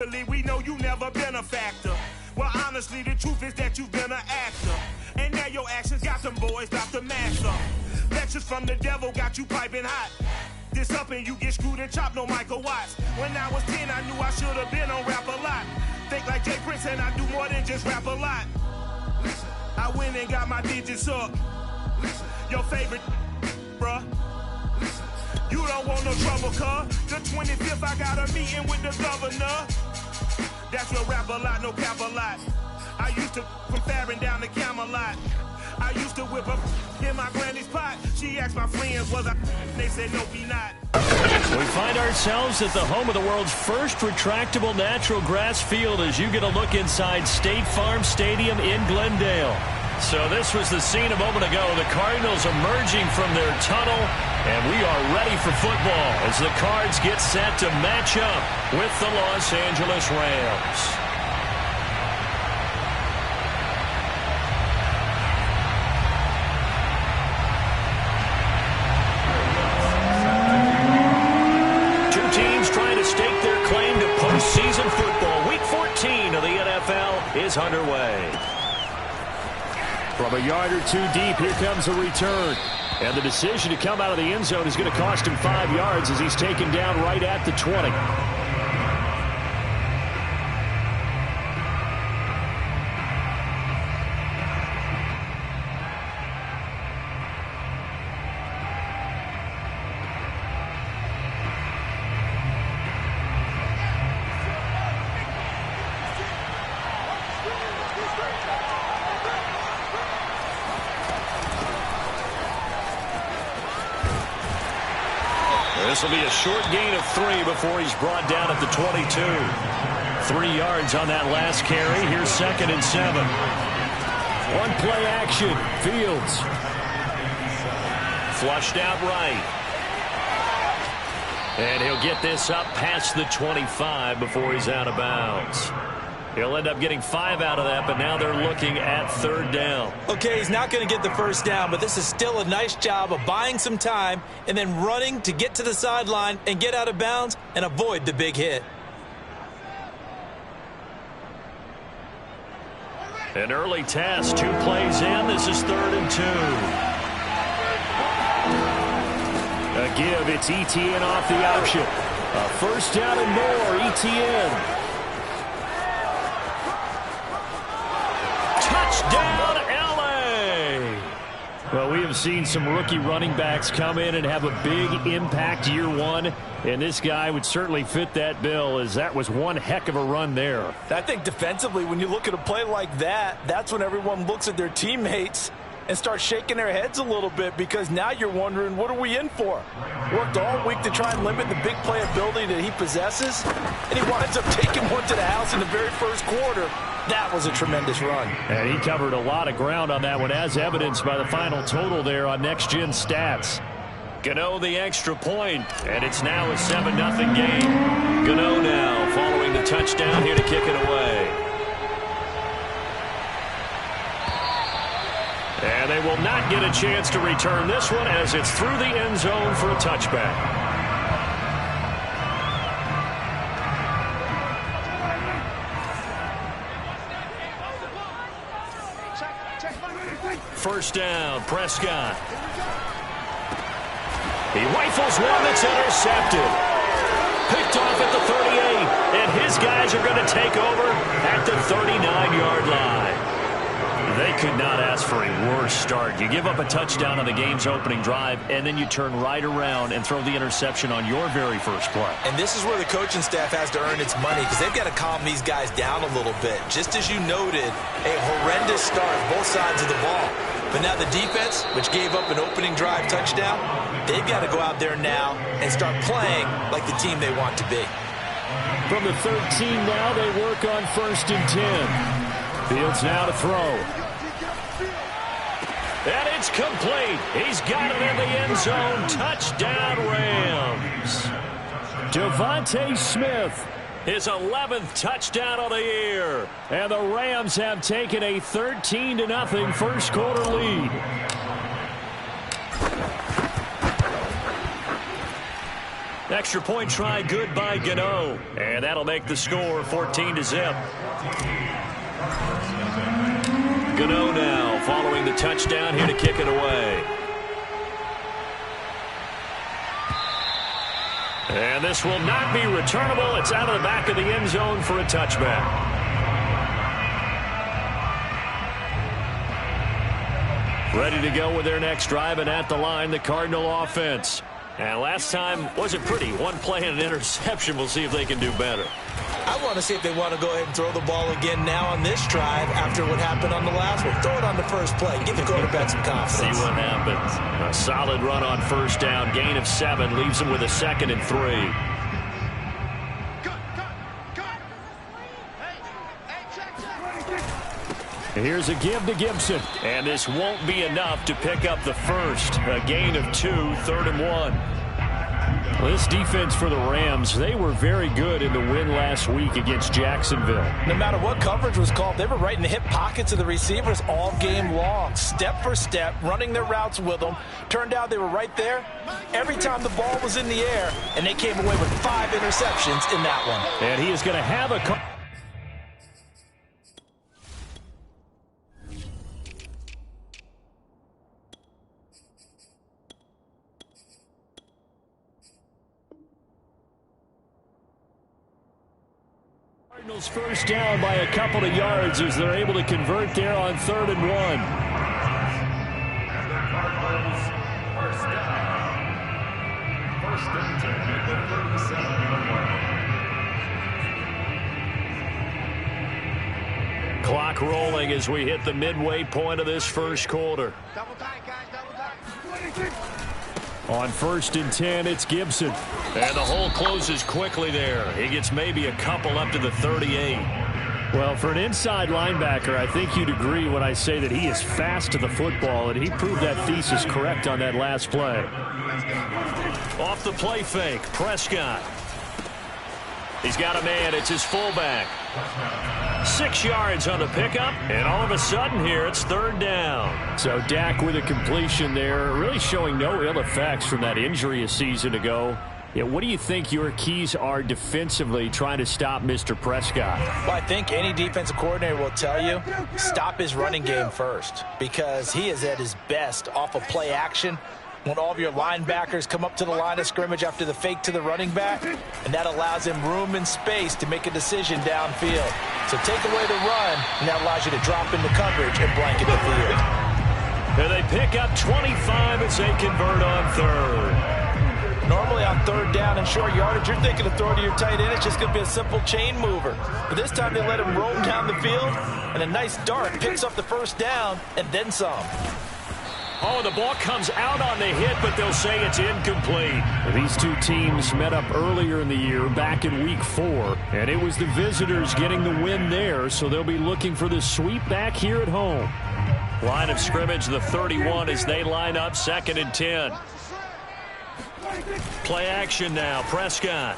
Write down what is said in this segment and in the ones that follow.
We know you never been a factor. Well, honestly, the truth is that you've been an actor. And now your actions got some boys about to mash up. Lectures from the devil got you piping hot. This up and you get screwed and chopped, no Michael Watts. When I was 10, I knew I should have been on Rap a Lot. Think like Jay Prince and I do more than just rap a lot. I went and got my digits up. Your favorite, bruh. You don't want no trouble, cuz. The 25th, I got a meeting with the governor. That's your rap a lot, no cap a lot. I used to from Farron down to Camelot. I used to whip up in my granny's pot. She asked my friends, was I? They said, no, be not. We find ourselves at the home of the world's first retractable natural grass field as you get a look inside State Farm Stadium in Glendale. So this was the scene a moment ago. The Cardinals emerging from their tunnel, and we are ready for football as the Cards get set to match up with the Los Angeles Rams. Two teams trying to stake their claim to postseason football. Week 14 of the NFL is underway. From a yard or two deep, here comes a return. And the decision to come out of the end zone is going to cost him 5 yards as he's taken down right at the 20. This will be a short gain of 3 before he's brought down at the 22. 3 yards on that last carry. Here's 2nd and 7. One play action. Fields. Flushed out right. And he'll get this up past the 25 before he's out of bounds. He'll end up getting 5 out of that, but now they're looking at 3rd down. Okay, he's not going to get the first down, but this is still a nice job of buying some time and then running to get to the sideline and get out of bounds and avoid the big hit. An early test, 2 plays in. This is 3rd and 2. A give, it's ETN off the option. A first down and more, ETN. Touchdown, L.A. Well, we have seen some rookie running backs come in and have a big impact year one, and this guy would certainly fit that bill, as that was one heck of a run there. I think defensively, when you look at a play like that, that's when everyone looks at their teammates and starts shaking their heads a little bit, because now you're wondering, what are we in for? Worked all week to try and limit the big play ability that he possesses, and he winds up taking one to the house in the very first quarter. That was a tremendous run. And he covered a lot of ground on that one, as evidenced by the final total there on Next Gen Stats. Gano the extra point, and it's now a 7-0 game. Gano now following the touchdown here to kick it away. And they will not get a chance to return this one, as it's through the end zone for a touchback. First down, Prescott. He rifles one that's intercepted. Picked off at the 38, and his guys are going to take over at the 39-yard line. They could not ask for a worse start. You give up a touchdown on the game's opening drive, and then you turn right around and throw the interception on your very first play. And this is where the coaching staff has to earn its money, because they've got to calm these guys down a little bit. Just as you noted, a horrendous start, both sides of the ball. But now the defense, which gave up an opening drive touchdown, they've got to go out there now and start playing like the team they want to be. From the 13 now, they work on 1st and 10. Fields now to throw. And it's complete. He's got it in the end zone. Touchdown, Rams. Devontae Smith, his 11th touchdown of the year. And the Rams have taken a 13-0 first quarter lead. Extra point try good by Gano. And that'll make the score 14-0. Gano now following the touchdown here to kick it away. And this will not be returnable. It's out of the back of the end zone for a touchback. Ready to go with their next drive, and at the line, the Cardinal offense. And last time wasn't pretty. One play and an interception. We'll see if they can do better. I want to see if they want to go ahead and throw the ball again now on this drive after what happened on the last one. Throw it on the first play. Give the quarterback some confidence. See what happens. A solid run on first down. Gain of 7 leaves them with a 2nd and 3. Here's a give to Gibson. And this won't be enough to pick up the first. A gain of 2, 3rd and 1. Well, this defense for the Rams, they were very good in the win last week against Jacksonville. No matter what coverage was called, they were right in the hip pockets of the receivers all game long. Step for step, running their routes with them. Turned out they were right there every time the ball was in the air, and they came away with 5 interceptions in that one. And he is going to have a... Cardinals first down by a couple of yards as they're able to convert there on 3rd and 1. Clock rolling as we hit the midway point of this first quarter. Double tight, guys, double tight. On 1st and 10, it's Gibson. And the hole closes quickly there. He gets maybe a couple up to the 38. Well, for an inside linebacker, I think you'd agree when I say that he is fast to the football, and he proved that thesis correct on that last play. Off the play fake, Prescott. He's got a man. It's his fullback. 6 yards on the pickup, and all of a sudden here, it's 3rd down. So Dak with a completion there, really showing no ill effects from that injury a season ago. Yeah, what do you think your keys are defensively trying to stop Mr. Prescott? Well, I think any defensive coordinator will tell you, stop his running game first, because he is at his best off of play action when all of your linebackers come up to the line of scrimmage after the fake to the running back, and that allows him room and space to make a decision downfield. So take away the run, and that allows you to drop into coverage and blanket the field. And they pick up 25 as they convert on 3rd. Normally on 3rd down and short yardage, you're thinking to throw to your tight end. It's just going to be a simple chain mover. But this time they let him roam down the field, and a nice dart picks up the first down and then some. Oh, the ball comes out on the hit, but they'll say it's incomplete. These two teams met up earlier in the year, back in Week 4, and it was the visitors getting the win there, so they'll be looking for the sweep back here at home. Line of scrimmage, the 31 as they line up, 2nd and 10. Play action now, Prescott.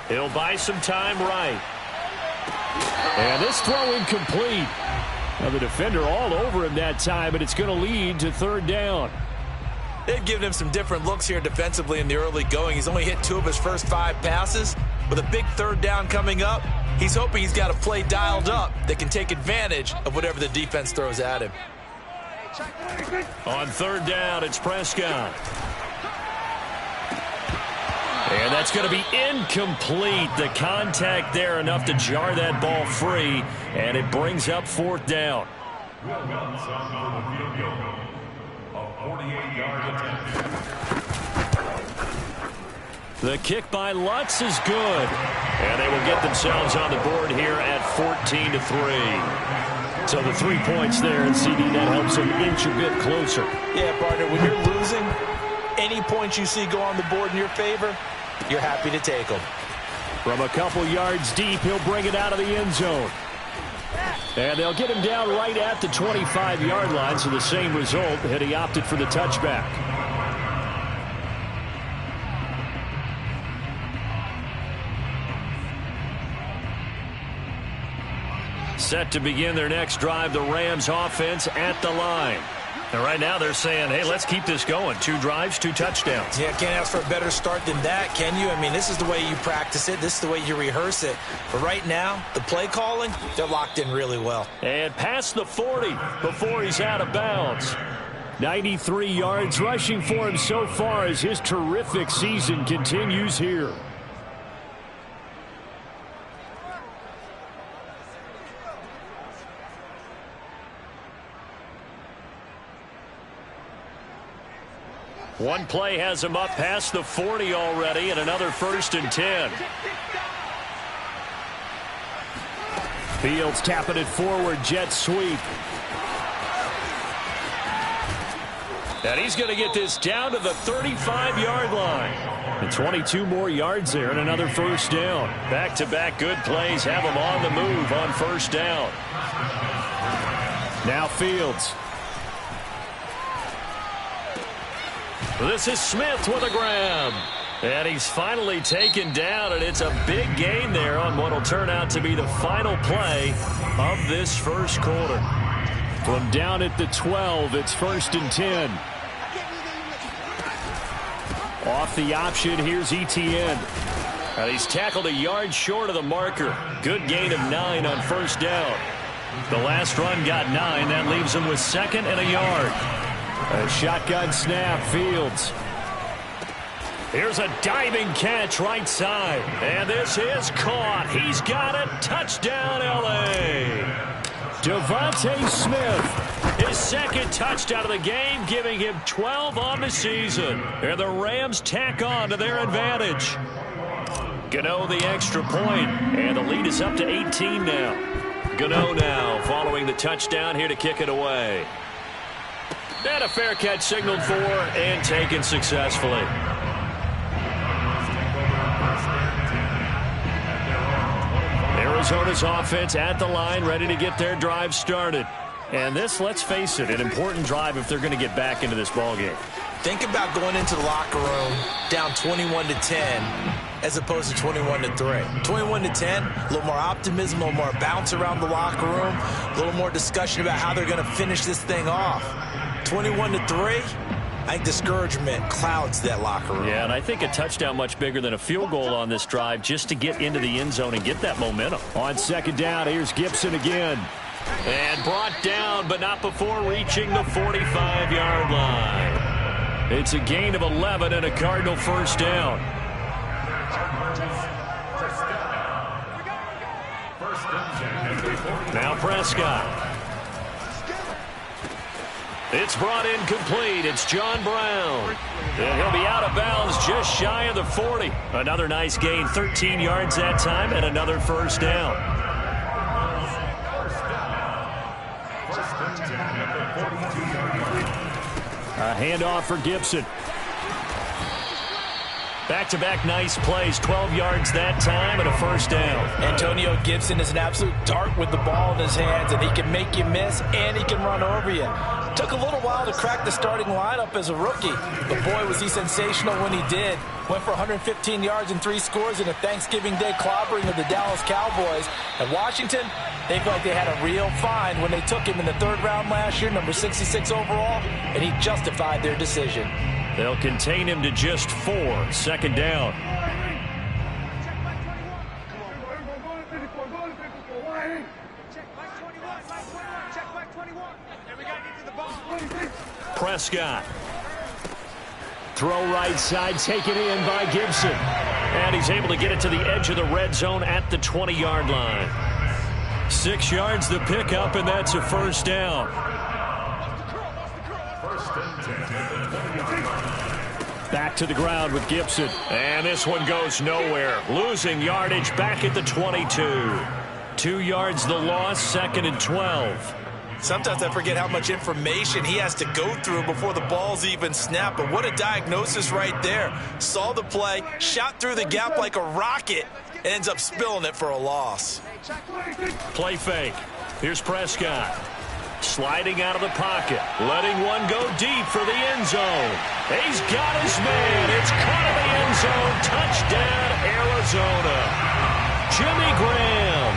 He'll buy some time right. And this throw incomplete. Now the defender all over him that time, but it's going to lead to 3rd down. They've given him some different looks here defensively in the early going. He's only hit 2 of his first 5 passes. With a big 3rd down coming up, he's hoping he's got a play dialed up that can take advantage of whatever the defense throws at him. On 3rd down, it's Prescott. And that's going to be incomplete. The contact there enough to jar that ball free, and it brings up 4th down. The kick by Lutz is good, and they will get themselves on the board here at 14-3. So the 3 points there, and CD, that helps them inch a bit closer. Yeah, partner, when you're losing, any points you see go on the board in your favor, you're happy to take them. From a couple yards deep, he'll bring it out of the end zone. And they'll get him down right at the 25-yard line, so the same result, had he opted for the touchback. Set to begin their next drive, the Rams offense at the line. And right now they're saying, hey, let's keep this going. 2 drives, 2 touchdowns. Yeah, can't ask for a better start than that, can you? I mean, this is the way you practice it. This is the way you rehearse it. But right now, the play calling, they're locked in really well. And past the 40 before he's out of bounds. 93 yards rushing for him so far as his terrific season continues here. One play has him up past the 40 already, and another 1st and 10. Fields tapping it forward, jet sweep. And he's going to get this down to the 35-yard line. And 22 more yards there and another 1st down. Back-to-back good plays have him on the move on 1st down. Now Fields. This is Smith with a grab. And he's finally taken down, and it's a big gain there on what will turn out to be the final play of this 1st quarter. From down at the 12, it's 1st and 10. Off the option, here's Etienne. And he's tackled a yard short of the marker. Good gain of 9 on 1st down. The last run got 9. That leaves him with 2nd and a yard. A shotgun snap, Fields. Here's a diving catch right side. And this is caught. He's got it. Touchdown, L.A. Devontae Smith, his 2nd touchdown of the game, giving him 12 on the season. And the Rams tack on to their advantage. Gano the extra point, and the lead is up to 18 now. Gano now following the touchdown here to kick it away. And a fair catch signaled for and taken successfully. Arizona's offense at the line, ready to get their drive started. And this, let's face it, an important drive if they're going to get back into this ballgame. Think about going into the locker room down 21-10 as opposed to 21-3. 21-10, a little more optimism, a little more bounce around the locker room, a little more discussion about how they're going to finish this thing off. 21-3, I think discouragement clouds that locker room. Yeah, and I think a touchdown much bigger than a field goal on this drive just to get into the end zone and get that momentum. On 2nd down, here's Gibson again. And brought down, but not before reaching the 45-yard line. It's a gain of 11 and a Cardinal 1st down. Now Prescott. It's brought in complete. It's John Brown. And he'll be out of bounds just shy of the 40. Another nice gain, 13 yards that time, and another 1st down. A handoff for Gibson. Back-to-back nice plays, 12 yards that time and a 1st down. Antonio Gibson is an absolute dart with the ball in his hands, and he can make you miss and he can run over you. Took a little while to crack the starting lineup as a rookie, but boy, was he sensational when he did. Went for 115 yards and 3 scores in a Thanksgiving Day clobbering of the Dallas Cowboys. And Washington, they felt like they had a real find when they took him in the 3rd round last year, number 66 overall, and he justified their decision. They'll contain him to just 4. 2nd down. Prescott. Throw right side, taken in by Gibson. And he's able to get it to the edge of the red zone at the 20-yard line. 6 yards the pickup, and that's a 1st down. Back to the ground with Gibson. And this one goes nowhere. Losing yardage back at the 22. 2 yards the loss, 2nd and 12. Sometimes I forget how much information he has to go through before the ball's even snapped. But what a diagnosis right there. Saw the play, shot through the gap like a rocket, and ends up spilling it for a loss. Play fake. Here's Prescott. Sliding out of the pocket. Letting one go deep for the end zone. He's got his man. It's caught in the end zone. Touchdown, Arizona. Jimmy Graham.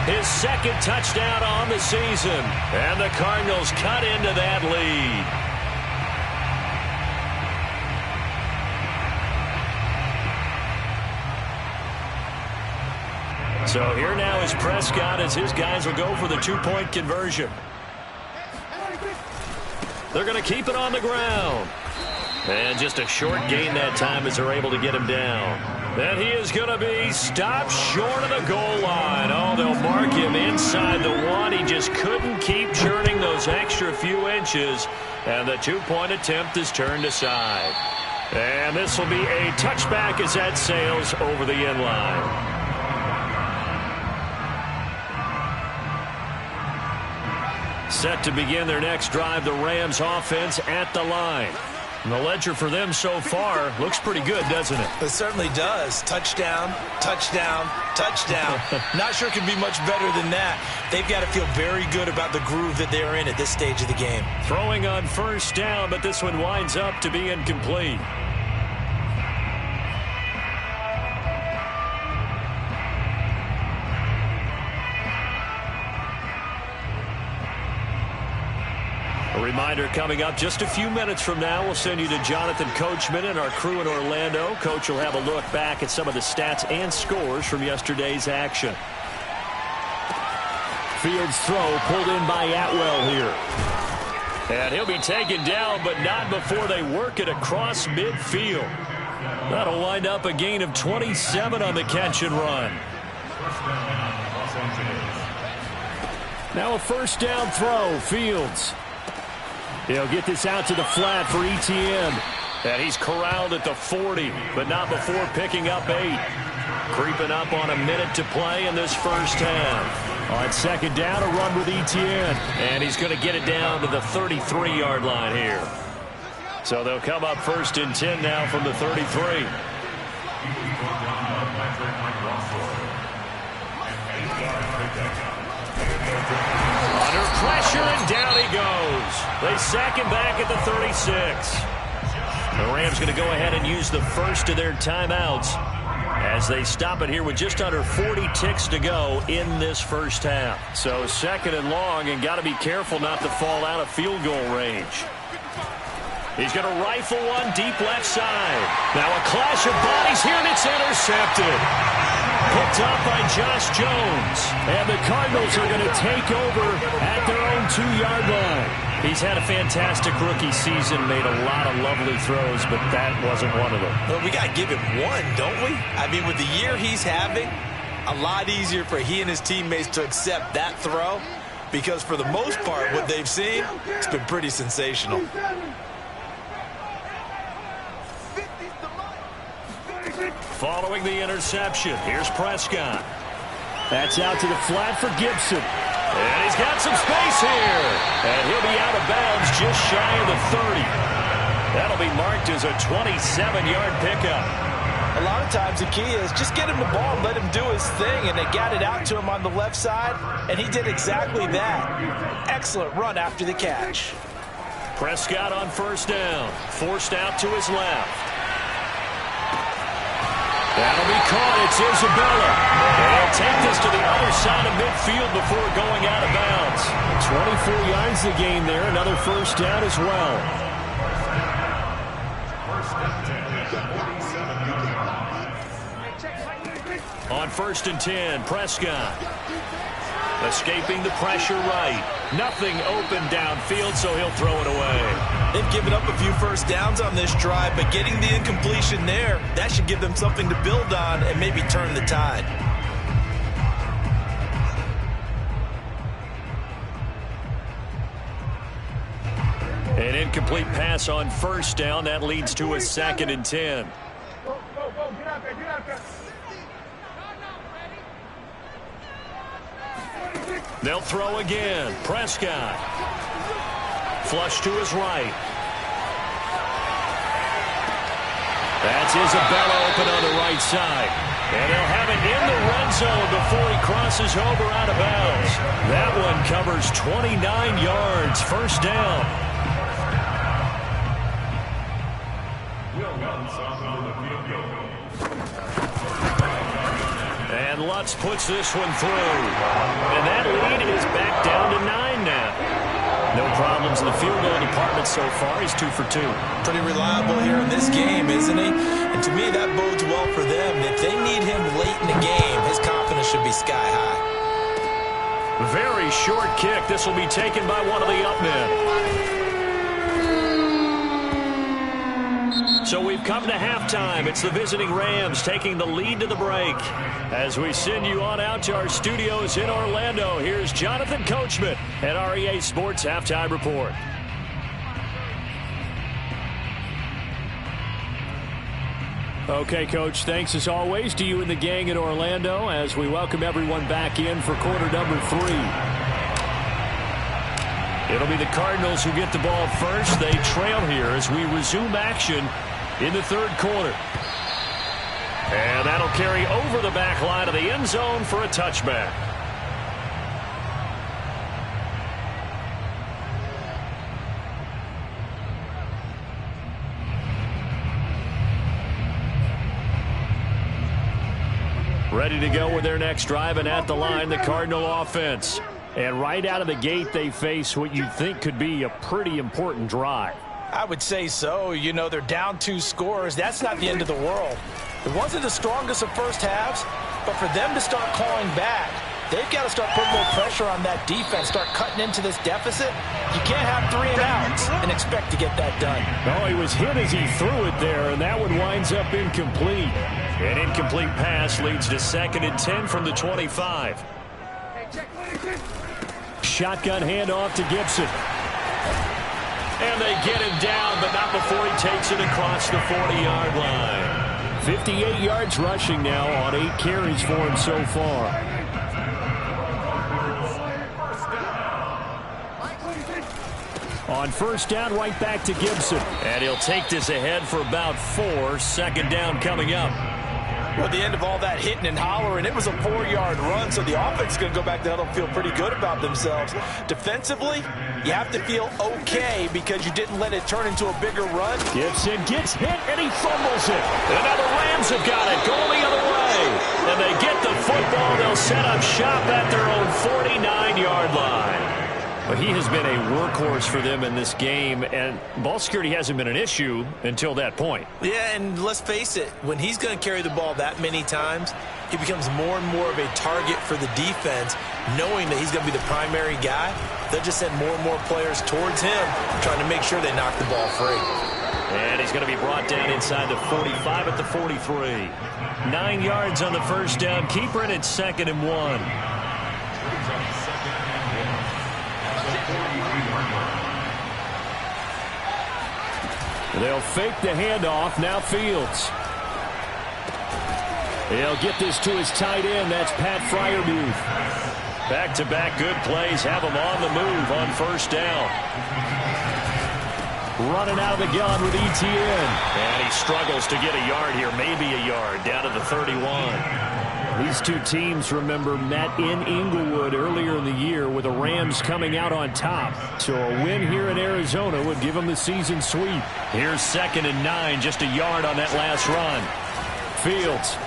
His second touchdown on the season. And the Cardinals cut into that lead. So here now is Prescott as his guys will go for the two-point conversion. They're going to keep it on the ground. And just a short gain that time as they're able to get him down. And he is going to be stopped short of the goal line. Oh, they'll mark him inside the one. He just couldn't keep churning those extra few inches. And the two-point attempt is turned aside. And this will be a touchback as that sails over the end line. Set to begin their next drive, the Rams offense at the line. And the ledger for them so far looks pretty good, doesn't it? It certainly does. Touchdown, touchdown, touchdown. Not sure it can be much better than that. They've got to feel very good about the groove that they're in at this stage of the game. Throwing on first down, but this one winds up to be incomplete. A reminder coming up just a few minutes from now, we'll send you to Jonathan Coachman and our crew in Orlando. Coach will have a look back at some of the stats and scores from yesterday's action. Fields throw pulled in by Atwell here. And he'll be taken down, but not before they work it across midfield. That'll wind up a gain of 27 on the catch and run. Now a first down throw, Fields. He'll get this out to the flat for Etienne. And he's corralled at the 40, but not before picking up 8. Creeping up on a minute to play in this first half. On second down, a run with Etienne. And he's going to get it down to the 33-yard line here. So they'll come up first and 10 now from the 33. Under pressure, and down he goes. They sack him back at the 36. The Rams going to go ahead and use the first of their timeouts as they stop it here with just under 40 ticks to go in this first half. So second and long, and got to be careful not to fall out of field goal range. He's going to rifle one deep left side. Now a clash of bodies here, and it's intercepted. Picked up by Josh Jones. And the Cardinals are going to take over at their own 2-yard line. He's had a fantastic rookie season, made a lot of lovely throws, but that wasn't one of them. Well, we got to give him one, don't we? I mean, with the year he's having, a lot easier for he and his teammates to accept that throw, because for the most part, what they've seen, it's been pretty sensational. Following the interception, here's Prescott. That's out to the flat for Gibson. And he's got some space here. And he'll be out of bounds just shy of the 30. That'll be marked as a 27-yard pickup. A lot of times the key is just get him the ball and let him do his thing. And they got it out to him on the left side, and he did exactly that. Excellent run after the catch. Prescott on first down. Forced out to his left. That'll be caught. It's Isabella. And he'll take this to the other side of midfield before going out of bounds. 24 yards to gain there. Another first down as well. On first and 10, Prescott. Escaping the pressure right. Nothing open downfield, so he'll throw it away. They've given up a few first downs on this drive, but getting the incompletion there, that should give them something to build on and maybe turn the tide. An incomplete pass on first down. That leads to a second and 10. They'll throw again. Prescott. Flush to his right. That's Isabella open on the right side. And he'll have it in the red zone before he crosses over out of bounds. That one covers 29 yards. First down. And And Lutz puts this one through. And that lead is back down to 9 now. No problems in the field goal department so far. He's 2 for 2. Pretty reliable here in this game, isn't he? And to me, that bodes well for them. If they need him late in the game, his confidence should be sky high. Very short kick. This will be taken by one of the up men. So we've come to halftime. It's the visiting Rams taking the lead to the break. As we send you on out to our studios in Orlando, here's Jonathan Coachman at REA Sports Halftime Report. Okay, Coach, thanks as always to you and the gang in Orlando as we welcome everyone back in for quarter number 3. It'll be the Cardinals who get the ball first. They trail here as we resume action in the third quarter. And that'll carry over the back line of the end zone for a touchback. Ready to go with their next drive, and at the line, the Cardinal offense. And right out of the gate, they face what you think could be a pretty important drive. I would say so. You know, they're down 2 scores. That's not the end of the world. It wasn't the strongest of first halves, but for them to start clawing back, they've got to start putting more pressure on that defense, start cutting into this deficit. You can't have 3 and outs and expect to get that done. Oh, he was hit as he threw it there, and that one winds up incomplete. An incomplete pass leads to 2nd and 10 from the 25. Shotgun handoff to Gibson. And they get him down, but not before he takes it across the 40-yard line. 58 yards rushing now on 8 carries for him so far. On first down, right back to Gibson. And he'll take this ahead for about 4. 2nd down coming up. Well, at the end of all that hitting and hollering, it was a 4-yard run, so the offense is going to go back there and feel pretty good about themselves. Defensively, you have to feel okay because you didn't let it turn into a bigger run. Gibson gets hit, and he fumbles it. And now the Rams have got it, going the other way. And they get the football. They'll set up shop at their own 49-yard line. But he has been a workhorse for them in this game, and ball security hasn't been an issue until that point. Yeah, and let's face it, when he's going to carry the ball that many times, he becomes more and more of a target for the defense, knowing that he's going to be the primary guy. They'll just send more and more players towards him, trying to make sure they knock the ball free. And he's going to be brought down inside the 45 at the 43. 9 yards on the first down. Keeper, and it's 2nd and 1. They'll fake the handoff. Now Fields. He'll get this to his tight end. That's Pat Freiermuth. Back-to-back good plays have him on the move on first down. Running out of the gun with Etienne. And he struggles to get a yard here. Maybe a yard down to the 31. These two teams, remember, met in Inglewood earlier in the year with the Rams coming out on top. So a win here in Arizona would give them the season sweep. Here's 2nd and 9, just a yard on that last run. Fields.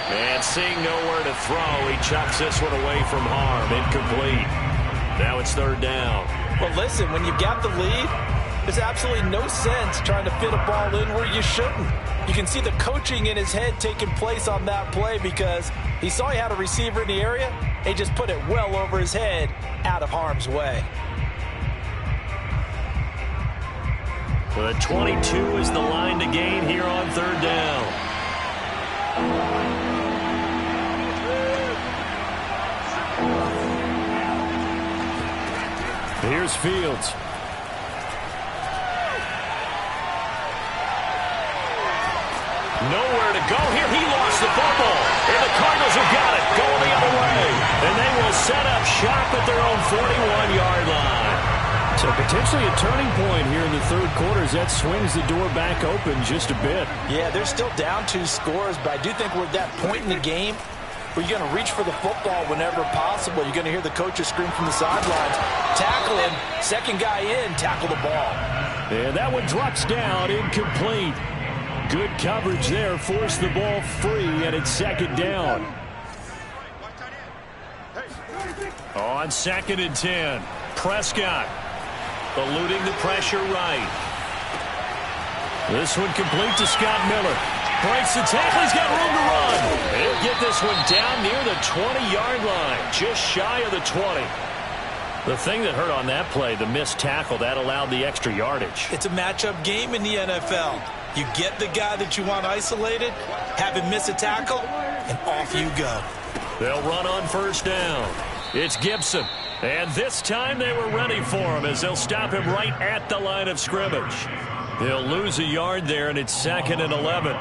And seeing nowhere to throw, he chucks this one away from harm. Incomplete. Now it's 3rd down. Well, listen, when you've got the lead, there's absolutely no sense trying to fit a ball in where you shouldn't. You can see the coaching in his head taking place on that play because he saw he had a receiver in the area. And he just put it well over his head out of harm's way. The 22 is the line to gain here on 3rd down. Here's Fields. Nowhere to go here. He lost the football. And the Cardinals have got it. Going the other way. And they will set up shop at their own 41-yard line. So potentially a turning point here in the third quarter as that swings the door back open just a bit. Yeah, they're still down 2 scores, but I do think we're at that point in the game where you're going to reach for the football whenever possible. You're going to hear the coaches scream from the sidelines. Tackle him. 2nd guy in. Tackle the ball. And that one drops down. Incomplete. Good coverage there. Forced the ball free, and it's second down. On 2nd and 10. Prescott eluding the pressure right. This one complete to Scott Miller. Breaks the tackle. He's got room to run. He'll get this one down near the 20-yard line. Just shy of the 20. The thing that hurt on that play, the missed tackle, that allowed the extra yardage. It's a matchup game in the NFL. You get the guy that you want isolated, have him miss a tackle, and off you go. They'll run on 1st down. It's Gibson. And this time they were ready for him as they'll stop him right at the line of scrimmage. He'll lose a yard there, and it's 2nd and 11.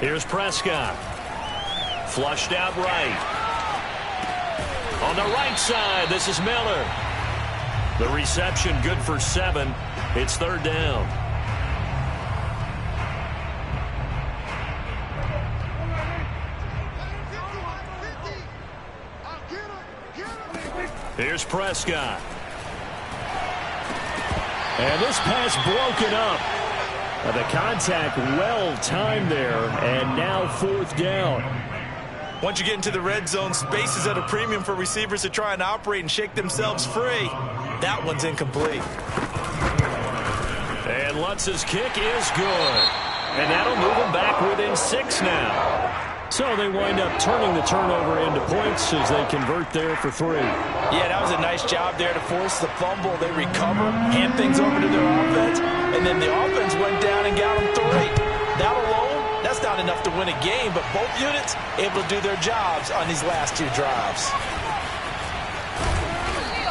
Here's Prescott. Flushed out right. On the right side, this is Miller. The reception good for 7. It's 3rd down. Here's Prescott. And this pass broken up. The contact well timed there, and now 4th down. Once you get into the red zone, space is at a premium for receivers to try and operate and shake themselves free. That one's incomplete. And Lutz's kick is good. And that'll move them back within 6 now. So they wind up turning the turnover into points as they convert there for 3. Yeah, that was a nice job there to force the fumble. They recover, hand things over to their offense, and then the offense went down and got them 3. That alone, that's not enough to win a game, but both units able to do their jobs on these last 2 drives.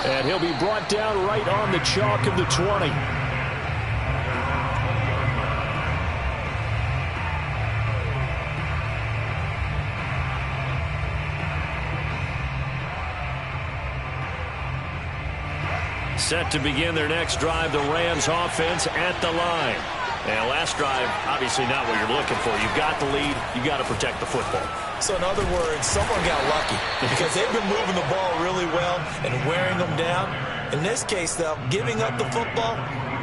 And he'll be brought down right on the chalk of the 20. Set to begin their next drive, the Rams offense at the line. And last drive, obviously not what you're looking for. You've got the lead. You've got to protect the football. So in other words, someone got lucky because they've been moving the ball really well and wearing them down. In this case, though, giving up the football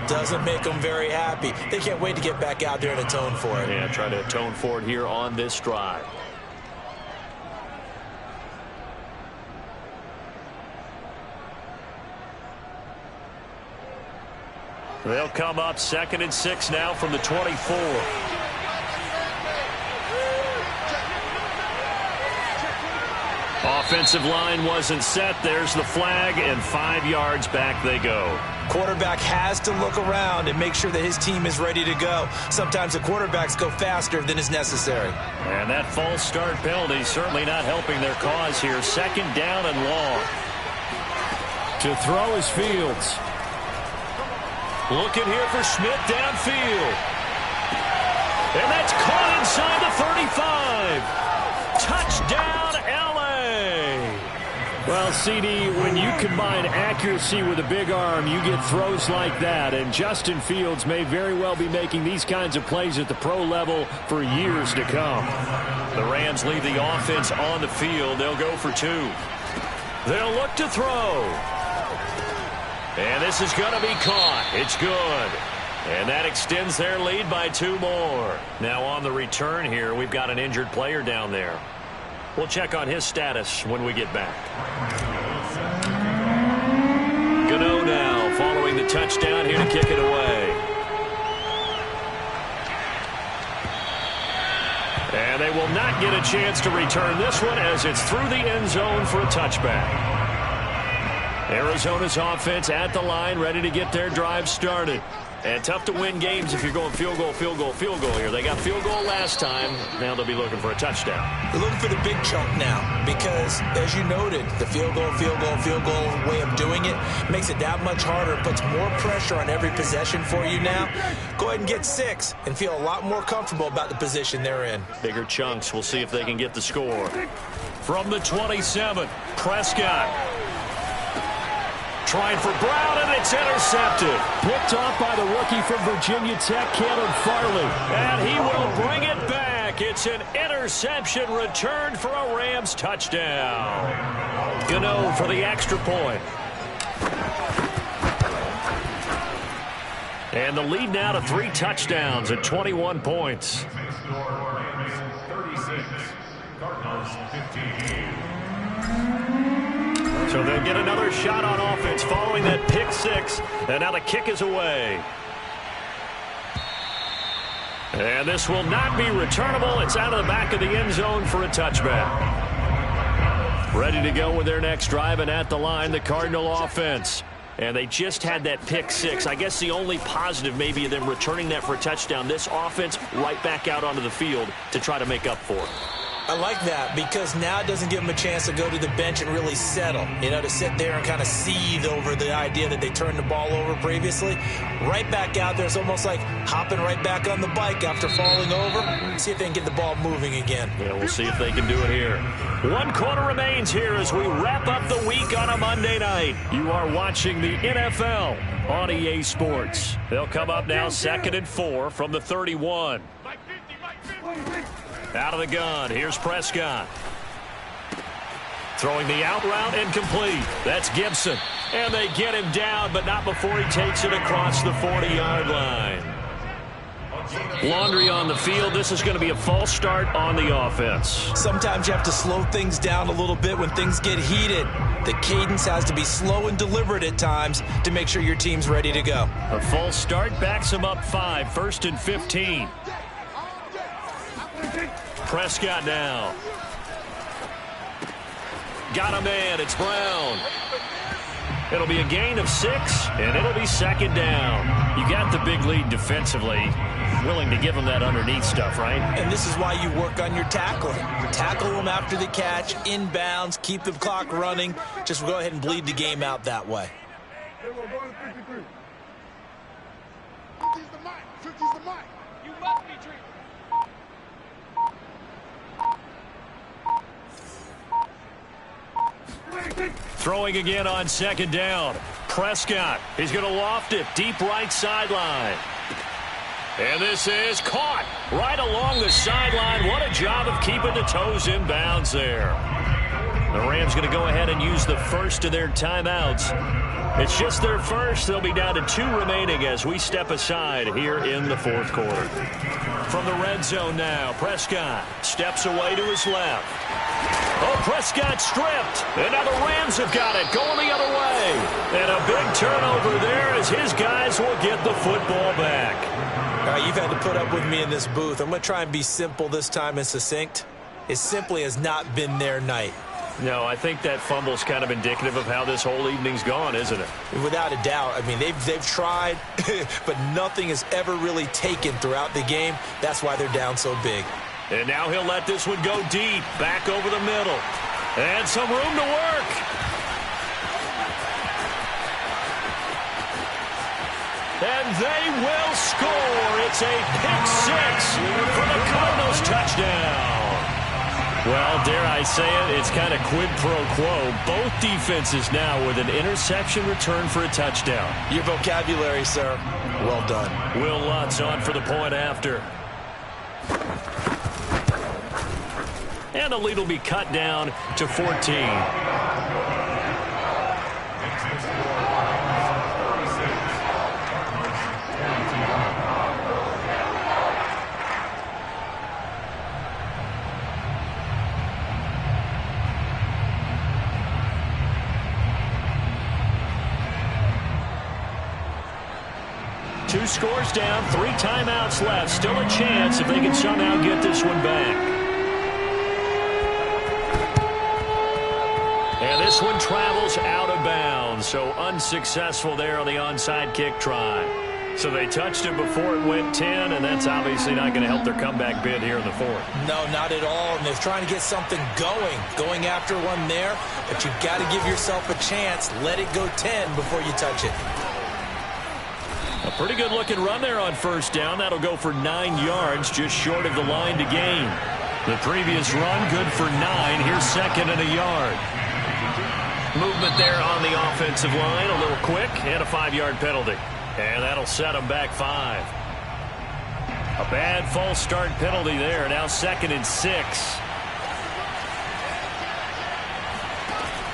doesn't make them very happy. They can't wait to get back out there and atone for it. Yeah, try to atone for it here on this drive. They'll come up 2nd and 6 now from the 24. Offensive line wasn't set. There's the flag, and 5 yards back they go. Quarterback has to look around and make sure that his team is ready to go. Sometimes the quarterbacks go faster than is necessary. And that false start penalty certainly not helping their cause here. 2nd down and long. To throw is Fields. Looking here for Schmidt downfield. And that's caught inside the 35. Touchdown, L.A. Well, CD, when you combine accuracy with a big arm, you get throws like that. And Justin Fields may very well be making these kinds of plays at the pro level for years to come. The Rams leave the offense on the field. They'll go for 2. They'll look to throw. And this is going to be caught. It's good. And that extends their lead by 2 more. Now on the return here, we've got an injured player down there. We'll check on his status when we get back. Gano now following the touchdown here to kick it away. And they will not get a chance to return this one as it's through the end zone for a touchback. Arizona's offense at the line, ready to get their drive started. And tough to win games if you're going field goal, field goal, field goal here. They got field goal last time. Now they'll be looking for a touchdown. They're looking for the big chunk now because, as you noted, the field goal way of doing it makes it that much harder. It puts more pressure on every possession for you now. Go ahead and get 6 and feel a lot more comfortable about the position they're in. Bigger chunks. We'll see if they can get the score. From the 27, Prescott. Trying for Brown, and it's intercepted. Picked off by the rookie from Virginia Tech, Caleb Farley. And he will bring it back. back. It's an interception returned for a Rams touchdown. Gano for the extra point. And the lead now to 3 touchdowns at 21 points. So they'll get another shot on offense following that pick 6. And now the kick is away. And this will not be returnable. It's out of the back of the end zone for a touchback. Ready to go with their next drive, and at the line, the Cardinal offense. And they just had that pick 6. I guess the only positive maybe of them returning that for a touchdown. This offense right back out onto the field to try to make up for it. I like that because now it doesn't give them a chance to go to the bench and really settle, to sit there and kind of seethe over the idea that they turned the ball over previously. Right back out there, it's almost like hopping right back on the bike after falling over. See if they can get the ball moving again. Yeah, we'll see if they can do it here. 1 quarter remains here as we wrap up the week on a Monday night. You are watching the NFL on EA Sports. They'll come up now 2nd and 4 from the 31. Out of the gun, here's Prescott. Throwing the out route incomplete. That's Gibson. And they get him down, but not before he takes it across the 40-yard line. Laundry on the field. This is going to be a false start on the offense. Sometimes you have to slow things down a little bit when things get heated. The cadence has to be slow and deliberate at times to make sure your team's ready to go. A false start backs him up 5, 1st and 15. Prescott now. Got a man. It's Brown. It'll be a gain of 6, and it'll be 2nd down. You got the big lead defensively. Willing to give them that underneath stuff, right? And this is why you work on your tackling. Tackle them after the catch, inbounds, keep the clock running. Just go ahead and bleed the game out that way. You must be treated. Throwing again on 2nd down. Prescott, he's going to loft it deep right sideline. And this is caught right along the sideline. What a job of keeping the toes in bounds there. The Rams going to go ahead and use the first of their timeouts. It's just their first. They'll be down to 2 remaining as we step aside here in the 4th quarter. From the red zone now, Prescott steps away to his left. Oh, Prescott stripped. And now the Rams have got it going the other way. And a big turnover there as his guys will get the football back. All right, you've had to put up with me in this booth. I'm going to try and be simple this time and succinct. It simply has not been their night. No, I think that fumble's kind of indicative of how this whole evening's gone, isn't it? Without a doubt. I mean, they've tried, but nothing has ever really taken throughout the game. That's why they're down so big. And now he'll let this one go deep, back over the middle. And some room to work. And they will score. It's a pick 6 for the Cardinals touchdown. Well, dare I say it, it's kind of quid pro quo. Both defenses now with an interception return for a touchdown. Your vocabulary, sir. Well done. Will Lutz on for the point after. And the lead will be cut down to 14. Two scores down, 3 timeouts left. Still a chance if they can somehow get this one back. And this one travels out of bounds, so unsuccessful there on the onside kick try. So they touched it before it went 10, and that's obviously not going to help their comeback bid here in the 4th. No, not at all, and they're trying to get something going after one there, but you've got to give yourself a chance. Let it go 10 before you touch it. A pretty good-looking run there on 1st down. That'll go for 9 yards, just short of the line to gain. The previous run, good for 9. Here's 2nd and a yard. Movement there on the offensive line, a little quick, and a 5-yard penalty. And that'll set them back 5. A bad false start penalty there. Now 2nd and 6.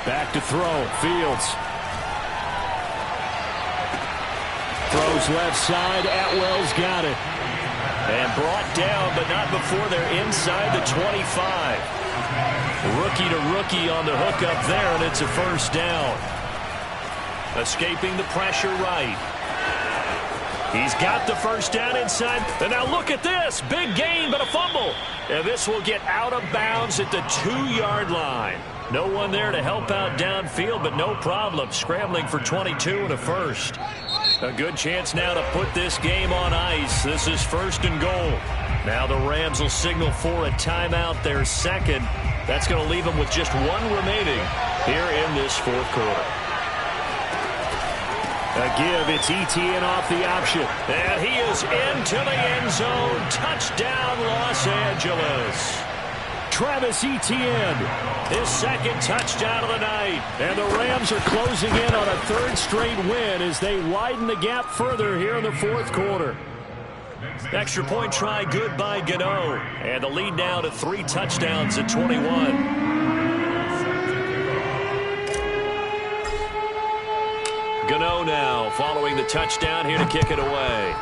Back to throw. Fields. Throws left side. Atwell's got it. And brought down, but not before they're inside the 25. Rookie to rookie on the hook up there, and it's a first down. Escaping the pressure right. He's got the first down inside. And now look at this. Big gain, but a fumble. And this will get out of bounds at the 2-yard line. No one there to help out downfield, but no problem. Scrambling for 22 and a first. A good chance now to put this game on ice. This is 1st and goal. Now the Rams will signal for a timeout. Their 2nd. That's going to leave them with just 1 remaining here in this 4th quarter. A give, it's Etienne off the option. And he is into the end zone. Touchdown, Los Angeles. Travis Etienne, his 2nd touchdown of the night. And the Rams are closing in on a 3rd straight win as they widen the gap further here in the 4th quarter. Extra point try good by Gano. And the lead now to 3 touchdowns at 21. Gano now following the touchdown here to kick it away.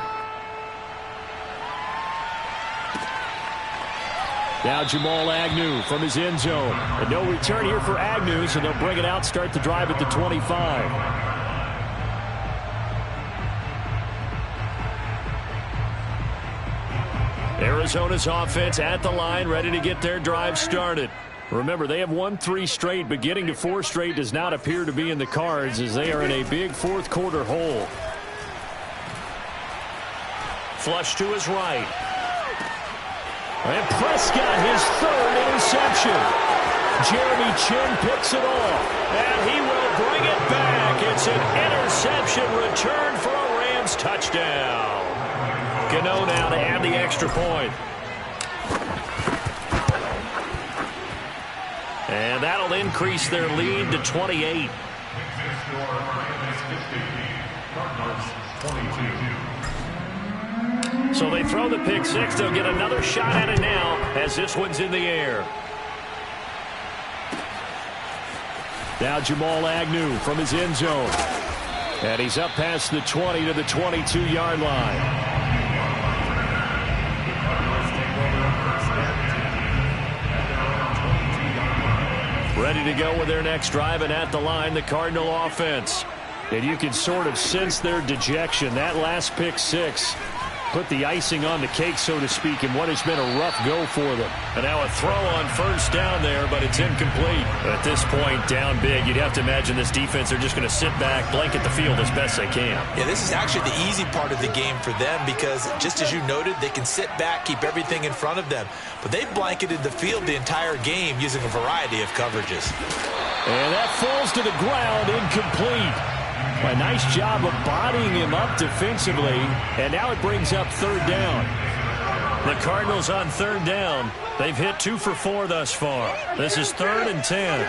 Now Jamal Agnew from his end zone. And no return here for Agnew, so they'll bring it out, start the drive at the 25. Arizona's offense at the line, ready to get their drive started. Remember, they have won 3 straight, but getting to 4 straight does not appear to be in the cards as they are in a big 4th quarter hole. Flush to his right. And Prescott, his 3rd interception. Jeremy Chin picks it off, and he will bring it back. It's an interception return for a Rams touchdown. Gano now to add the extra point. And that'll increase their lead to 28. So they throw the pick 6. They'll get another shot at it now as this one's in the air. Now Jamal Agnew from his end zone. And he's up past the 20 to the 22-yard line. Ready to go with their next drive, and at the line, the Cardinal offense. And you can sort of sense their dejection. That last pick 6 put the icing on the cake, so to speak, in what has been a rough go for them. And now a throw on first down there, but it's incomplete. At this point, down big, you'd have to imagine this defense are just going to sit back, blanket the field as best they can. Yeah, this is actually the easy part of the game for them because, just as you noted, they can sit back, keep everything in front of them. But they've blanketed the field the entire game using a variety of coverages. And that falls to the ground, incomplete. A nice job of bodying him up defensively, and now it brings up 3rd down. The Cardinals on 3rd down. They've hit 2 for 4 thus far. This is 3rd and 10.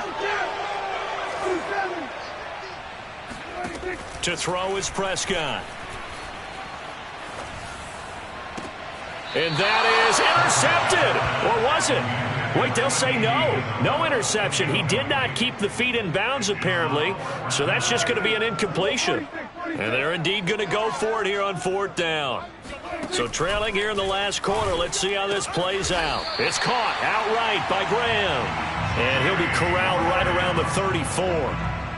To throw is Prescott. And that is intercepted. Or was it? Wait, they'll say no. No interception. He did not keep the feet in bounds, apparently. So that's just going to be an incompletion. And they're indeed going to go for it here on 4th down. So trailing here in the last quarter. Let's see how this plays out. It's caught outright by Graham. And he'll be corralled right around the 34.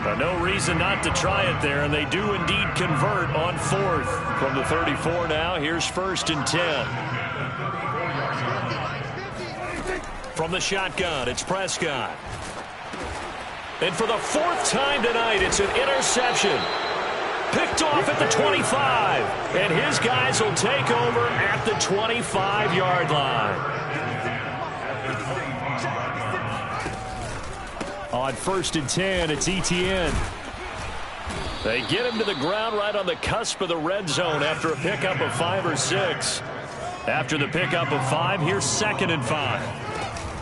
But no reason not to try it there. And they do indeed convert on 4th. From the 34 now, here's 1st and 10. From the shotgun, it's Prescott. And for the 4th time tonight, it's an interception. Picked off at the 25. And his guys will take over at the 25-yard line. On 1st and 10, it's Etienne. They get him to the ground right on the cusp of the red zone after a pickup of 5 or 6. After the pickup of 5, here's 2nd and 5.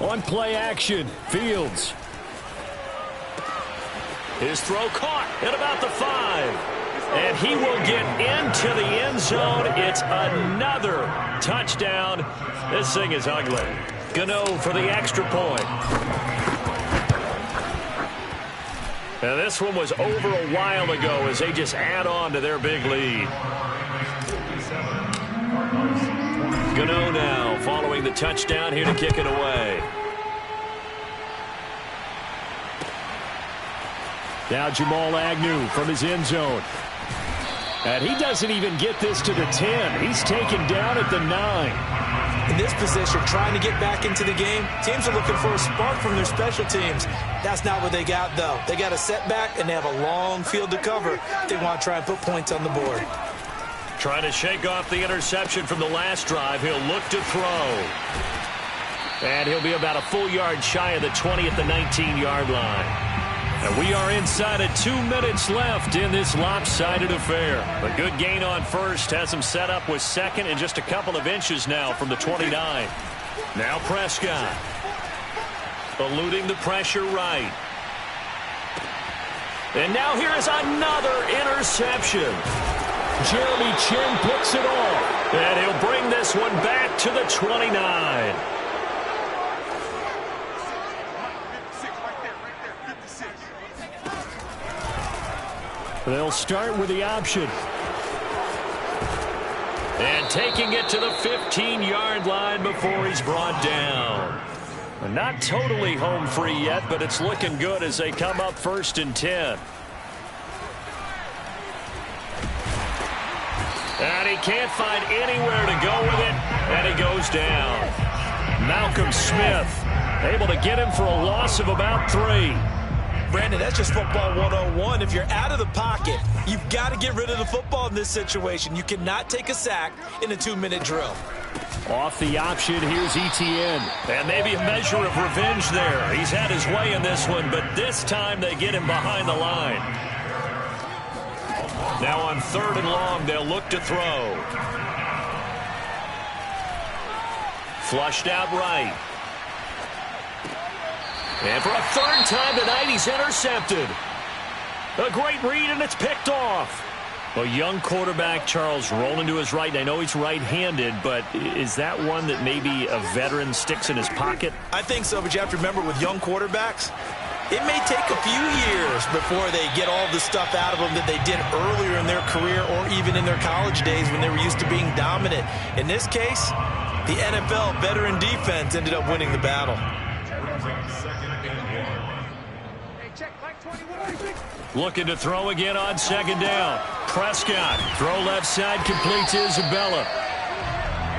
On play action, Fields. His throw caught at about the 5. And And he will get into the end zone. It's another touchdown. This thing is ugly. Gano for the extra point. And this one was over a while ago as they just add on to their big lead. Gano now following the touchdown here to kick it away. Now Jamal Agnew from his end zone. And he doesn't even get this to the 10. He's taken down at the 9. In this position, trying to get back into the game, teams are looking for a spark from their special teams. That's not what they got, though. They got a setback, and they have a long field to cover. They want to try and put points on the board. Trying to shake off the interception from the last drive. He'll look to throw. And he'll be about a full yard shy of the 20 at the 19-yard line. And we are inside of 2 minutes left in this lopsided affair. A good gain on first has him set up with second and just a couple of inches now from the 29. Now Prescott. Eluding the pressure right. And now here is another interception. Jeremy Chin picks it off. And he'll bring this one back to the 29. They'll start with the option. And taking it to the 15-yard line before he's brought down. Not totally home free yet, but it's looking good as they come up 1st and 10. And he can't find anywhere to go with it, and he goes down. Malcolm Smith able to get him for a loss of about 3. Brandon, that's just football 101. If you're out of the pocket, you've got to get rid of the football in this situation. You cannot take a sack in a 2-minute drill. Off the option, here's Etienne. And maybe a measure of revenge there. He's had his way in this one, but this time they get him behind the line. Now on 3rd and long, they'll look to throw. Flushed out right. And for a 3rd time tonight, he's intercepted. A great read, and it's picked off. A young quarterback, Charles, rolling to his right. And I know he's right-handed, but is that one that maybe a veteran sticks in his pocket? I think so, but you have to remember with young quarterbacks, it may take a few years before they get all the stuff out of them that they did earlier in their career or even in their college days when they were used to being dominant. In this case, the NFL veteran defense ended up winning the battle. Looking to throw again on 2nd down. Prescott, throw left side, completes Isabella.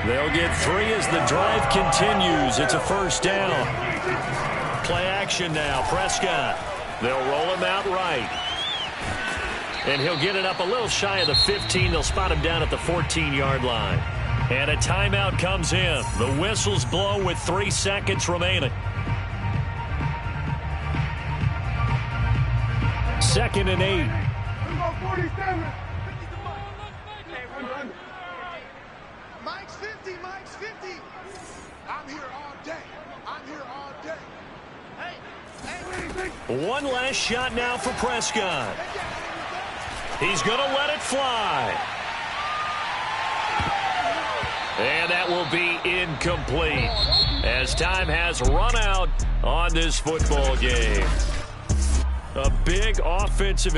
They'll get 3 as the drive continues. It's a 1st down. Play action now, Prescott. They'll roll him out right. And he'll get it up a little shy of the 15. They'll spot him down at the 14-yard line. And a timeout comes in. The whistles blow with 3 seconds remaining. 2nd and 8. Mike's 50, Mike's 50. I'm here all day. I'm here all day. Hey. One last shot now for Prescott. He's going to let it fly. And that will be incomplete as time has run out on this football game. A big offensive